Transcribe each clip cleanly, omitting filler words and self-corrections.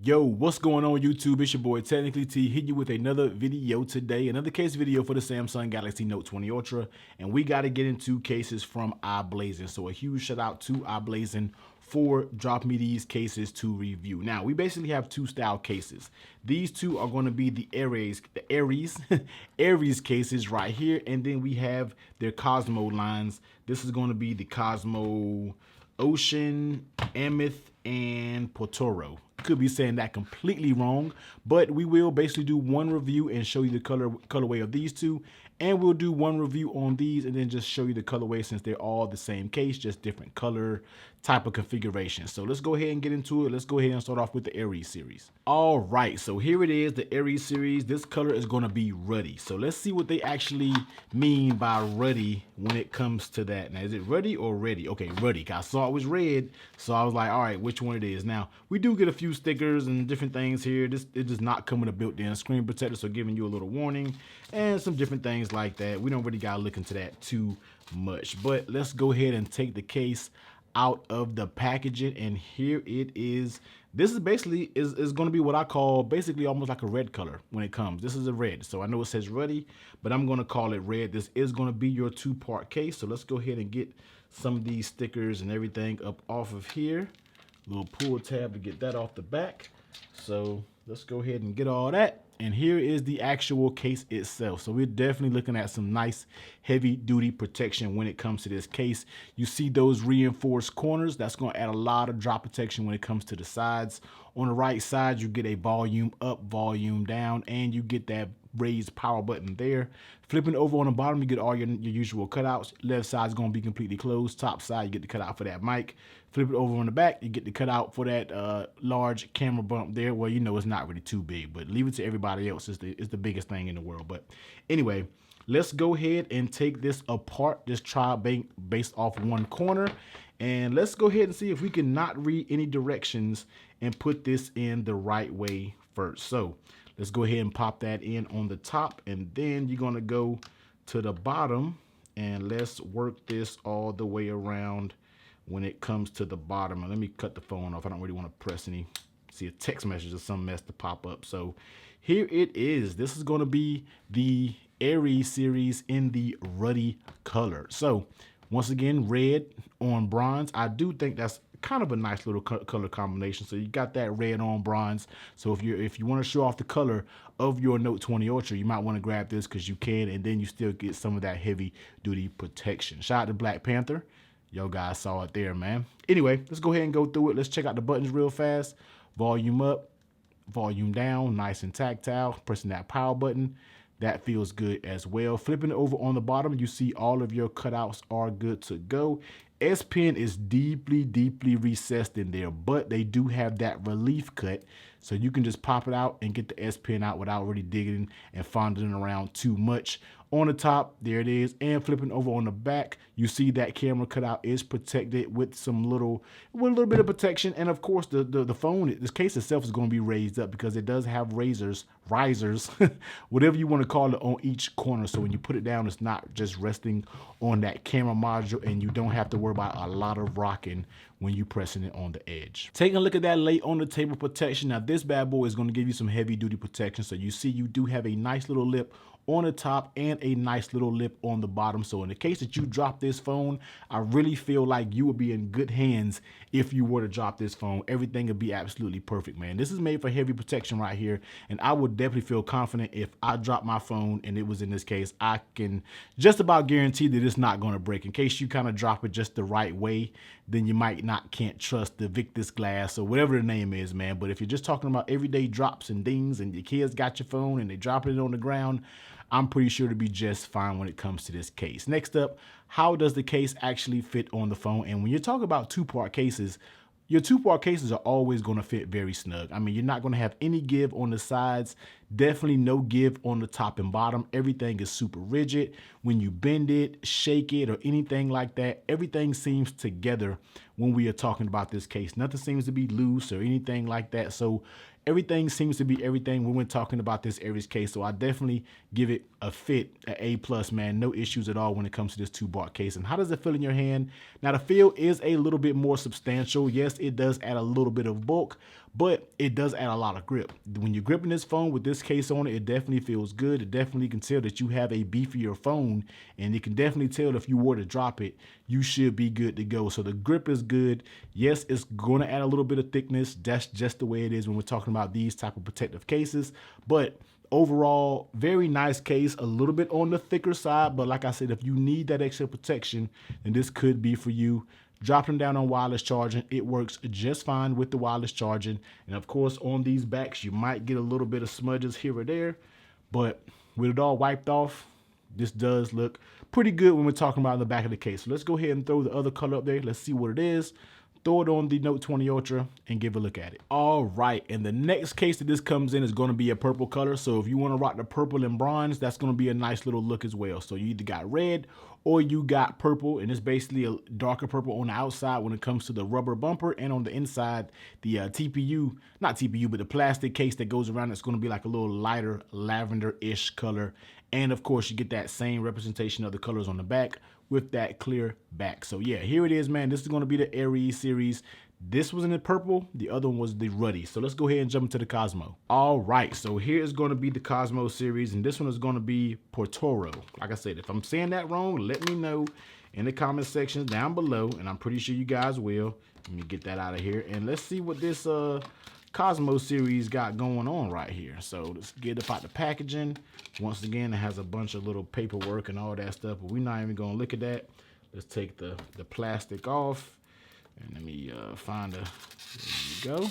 Yo, what's going on YouTube? It's your boy Technically T, hitting you with another video today, another case video for the Samsung Galaxy Note 20 Ultra, and we got to get into cases from I-Blason. So a huge shout out to I-Blason for dropping me these cases to review. Now, we basically have two style cases. These two are going to be the Aries cases right here, and then we have their Cosmo lines. This is going to be the Cosmo Ocean, Amethyst, and Potoro. Could be saying that completely wrong, but we will basically do one review and show you the colorway of these two, and we'll do one review on these and then just show you the colorway since they're all the same case, just different color type of configuration. So let's go ahead and get into it. Let's go ahead and start off with the Aries series. All right, so here it is, the Aries series. This color is going to be ruddy. So let's see what they actually mean by ruddy when it comes to that. Now, is it ruddy or ready? Okay, ruddy. I saw it was red, so I was like, all right, which one it is? Now, we do get a few stickers and different things here. It does not come with a built-in screen protector, so giving you a little warning and some different things like that. We don't really got to look into that too much, but let's go ahead and take the case out of the packaging, and here it is. This is basically is going to be what I call basically almost like a red color when it comes. This is a red, so I know it says ruddy, but I'm going to call it red. This is going to be your two-part case, so let's go ahead and get some of these stickers and everything up off of here. Little pull tab to get that off the back. So let's go ahead and get all that. And here is the actual case itself. So we're definitely looking at some nice heavy duty protection when it comes to this case. You see those reinforced corners. That's going to add a lot of drop protection when it comes to the sides. On the right side, you get a volume up, volume down, and you get that raised power button there. Flipping over on the bottom, you get all your usual cutouts. Left side is going to be completely closed. Top side, you get the cutout for that mic. Flip it over on the back, you get the cutout for that large camera bump there. Well, you know it's not really too big, but leave it to everybody else. It's the biggest thing in the world. But anyway, let's go ahead and take this apart. Just try based off one corner. And let's go ahead and see if we can not read any directions and put this in the right way first. So let's go ahead and pop that in on the top, and then you're going to go to the bottom, and let's work this all the way around when it comes to the bottom. And let me cut the phone off. I don't really want to press any, see a text message or some mess to pop up. So here it is. This is going to be the Aries series in the ruddy color. So once again, red on bronze. I do think that's kind of a nice little color combination. So you got that red on bronze. So if you want to show off the color of your Note 20 Ultra, you might want to grab this because you can, and then you still get some of that heavy duty protection. Shout out to Black Panther. Yo guys saw it there, man. Anyway, let's go ahead and go through it. Let's check out the buttons real fast. Volume up, volume down, nice and tactile. Pressing that power button, that feels good as well. Flipping it over on the bottom, you see all of your cutouts are good to go. S Pen is deeply, deeply recessed in there, but they do have that relief cut, so you can just pop it out and get the S Pen out without really digging and fondling around too much. On the top, there it is, and flipping over on the back, you see that camera cutout is protected with a little bit of protection, and of course the phone, this case itself is going to be raised up because it does have risers, whatever you want to call it, on each corner. So when you put it down, it's not just resting on that camera module, and you don't have to worry about a lot of rocking when you pressing it on the edge. Taking a look at that lay on the table protection. Now this bad boy is going to give you some heavy duty protection. So you see you do have a nice little lip on the top and a nice little lip on the bottom. So in the case that you drop this phone, I really feel like you would be in good hands if you were to drop this phone. Everything would be absolutely perfect, man. This is made for heavy protection right here, and I would definitely feel confident if I dropped my phone and it was in this case. I can just about guarantee that it's not going to break. In case you kind of drop it just the right way, then you can't trust the Victus glass or whatever the name is, man. But if you're just talking about everyday drops and dings and your kids got your phone and they dropping it on the ground, I'm pretty sure to be just fine when it comes to this case. Next up, how does the case actually fit on the phone? And when you're talking about two-part cases, your two-part cases are always going to fit very snug. I mean, you're not going to have any give on the sides, definitely no give on the top and bottom. Everything is super rigid. When you bend it, shake it, or anything like that, everything seems together when we are talking about this case. Nothing seems to be loose or anything like that. So everything seems to be everything when we're talking about this Aries case. So I definitely give it a fit, an A+, man. No issues at all when it comes to this two-part case. And how does it feel in your hand? Now, the feel is a little bit more substantial. Yes, it does add a little bit of bulk, but it does add a lot of grip. When you're gripping this phone with this case on it, it definitely feels good. It definitely can tell that you have a beefier phone, and it can definitely tell if you were to drop it, you should be good to go. So the grip is good. Yes, it's going to add a little bit of thickness. That's just the way it is when we're talking about these type of protective cases. But overall, very nice case, a little bit on the thicker side, but like I said, if you need that extra protection, then this could be for you. Dropping down on wireless charging, it works just fine with the wireless charging. And of course, on these backs, you might get a little bit of smudges here or there, but with it all wiped off, this does look pretty good when we're talking about the back of the case. So let's go ahead and throw the other color up there. Let's see what it is. Throw it on the Note 20 Ultra and give a look at it. All right, and the next case that this comes in is going to be a purple color. So if you want to rock the purple and bronze, that's going to be a nice little look as well. So you either got red or you got purple, and it's basically a darker purple on the outside when it comes to the rubber bumper, and on the inside, the TPU, not TPU, but the plastic case that goes around, it's going to be like a little lighter lavender-ish color. And of course, you get that same representation of the colors on the back with that clear back. So yeah, here it is, man. This is going to be the Aries series. This was in the purple. The other one was the ruddy. So let's go ahead and jump into the Cosmo. All right, so here is going to be the Cosmo series, and this one is going to be Portoro. Like I said, if I'm saying that wrong, let me know in the comment section down below, and I'm pretty sure you guys will. Let me get that out of here, and let's see what this Cosmo series got going on right here. So let's get up out the packaging. Once again, it has a bunch of little paperwork and all that stuff, but we're not even gonna look at that. Let's take the plastic off, and let me find a, there you go.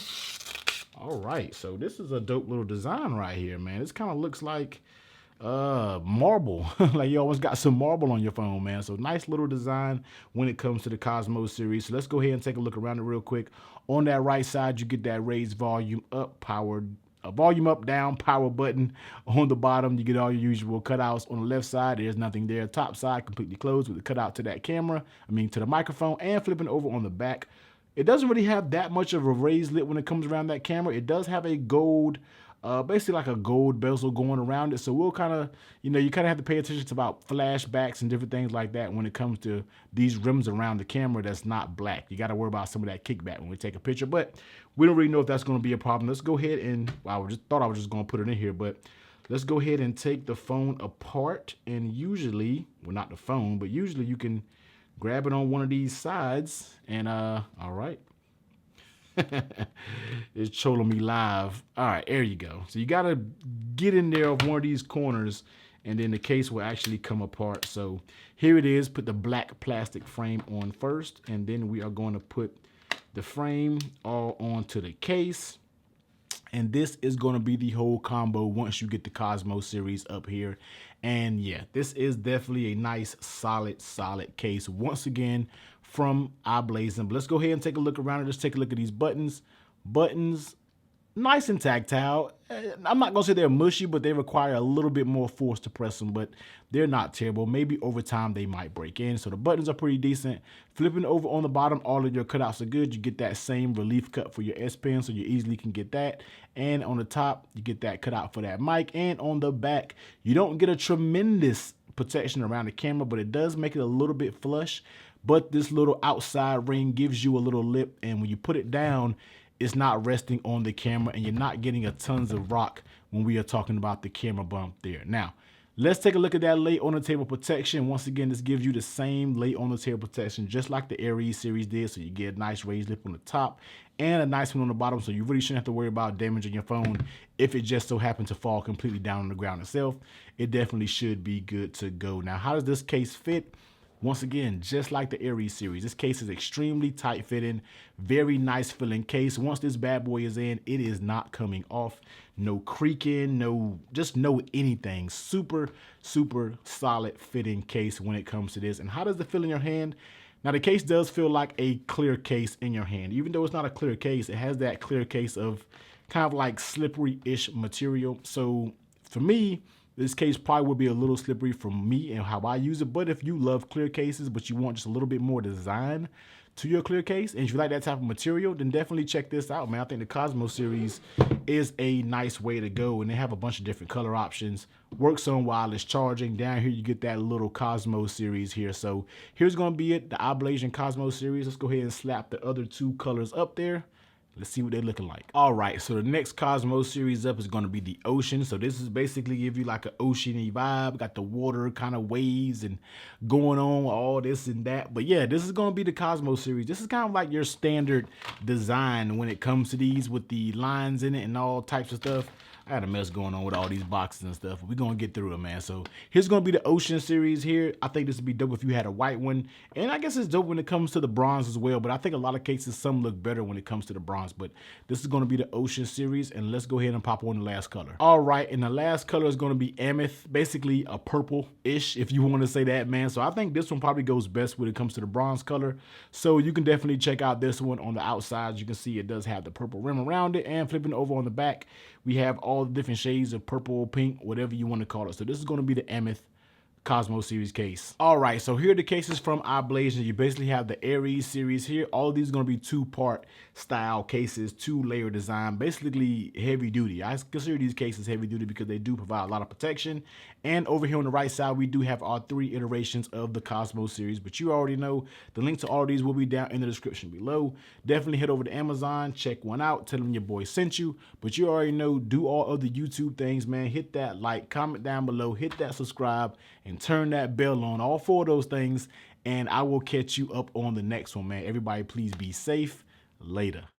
All right, so this is a dope little design right here, man. This kind of looks like marble. Like you always got some marble on your phone, man. So nice little design when it comes to the Cosmo series. So let's go ahead and take a look around it real quick. On that right side, you get that raised volume up, volume up, down, power button. On the bottom, you get all your usual cutouts. On the left side, there's nothing there. Top side, completely closed with the cutout to that camera, to the microphone, and flipping over on the back. It doesn't really have that much of a raised lip when it comes around that camera. It does have a gold, basically like a gold bezel going around it. So we'll kind of, you kind of have to pay attention to about flashbacks and different things like that when it comes to these rims around the camera that's not black. You got to worry about some of that kickback when we take a picture, but we don't really know if that's going to be a problem. Let's go ahead and, well, I just thought I was just going to put it in here, but let's go ahead and take the phone apart. And usually, well, not the phone, but usually you can grab it on one of these sides and, all right. It's trolling me live. All right, there you go. So you got to get in there of one of these corners, and then the case will actually come apart. So here it is. Put the black plastic frame on first, and then we are going to put the frame all onto the case. And this is going to be the whole combo once you get the Cosmo series up here. And yeah, this is definitely a nice, solid case. Once again, from I-Blason. But let's go ahead and take a look around it. Let's take a look at these buttons. Buttons, nice and tactile. I'm not going to say they're mushy, but they require a little bit more force to press them, but they're not terrible. Maybe over time they might break in. So the buttons are pretty decent. Flipping over on the bottom, all of your cutouts are good. You get that same relief cut for your S Pen, so you easily can get that. And on the top, you get that cutout for that mic. And on the back, you don't get a tremendous protection around the camera, but it does make it a little bit flush. But this little outside ring gives you a little lip, and when you put it down, it's not resting on the camera, and you're not getting a tons of rock when we are talking about the camera bump there. Now, let's take a look at that lay on the table protection. Once again, this gives you the same lay on the table protection, just like the Aries series did. So you get a nice raised lip on the top and a nice one on the bottom. So you really shouldn't have to worry about damaging your phone if it just so happens to fall completely down on the ground itself. It definitely should be good to go. Now, how does this case fit? Once again, just like the Aries series, this case is extremely tight fitting, very nice feeling case. Once this bad boy is in, it is not coming off. No creaking, no anything. Super solid fitting case when it comes to this. And how does it feel in your hand? Now, the case does feel like a clear case in your hand. Even though it's not a clear case, it has that clear case of kind of like slippery-ish material. So for me, this case probably would be a little slippery for me and how I use it. But if you love clear cases, but you want just a little bit more design to your clear case, and if you like that type of material, then definitely check this out, man. I think the Cosmo series is a nice way to go, and they have a bunch of different color options. Works on wireless charging. Down here, you get that little Cosmo series here. So here's going to be it, the I-Blason Cosmo series. Let's go ahead and slap the other two colors up there. Let's see what they're looking like. All right, so the next Cosmo series up is going to be the Ocean. So this is basically give you like an oceany vibe. Got the water kind of waves and going on, all this and that. But yeah, this is going to be the Cosmo series. This is kind of like your standard design when it comes to these with the lines in it and all types of stuff. I had a mess going on with all these boxes and stuff. We're going to get through it, man. So here's going to be the Ocean series here. I think this would be dope if you had a white one. And I guess it's dope when it comes to the bronze as well. But I think a lot of cases, some look better when it comes to the bronze. But this is going to be the Ocean series. And let's go ahead and pop on the last color. All right. And the last color is going to be Amethyst. Basically a purple-ish, if you want to say that, man. So I think this one probably goes best when it comes to the bronze color. So you can definitely check out this one on the outside. You can see it does have the purple rim around it. And flipping over on the back, we have all the different shades of purple, pink, whatever you want to call it. So this is going to be the Amethyst Cosmo series case. All right, so here are the cases from I-Blason. You basically have the Aries series here. All of these are going to be two-part style cases, two-layer design, basically heavy duty. I consider these cases heavy duty because they do provide a lot of protection. And over here on the right side, we do have our 3 iterations of the Cosmo series, but you already know the link to all of these will be down in the description below. Definitely head over to Amazon, check one out, tell them your boy sent you. But you already know, do all of the YouTube things, man. Hit that like, comment down below, hit that subscribe, and turn that bell on, all 4 of those things, and I will catch you up on the next one, man. Everybody please be safe. Later.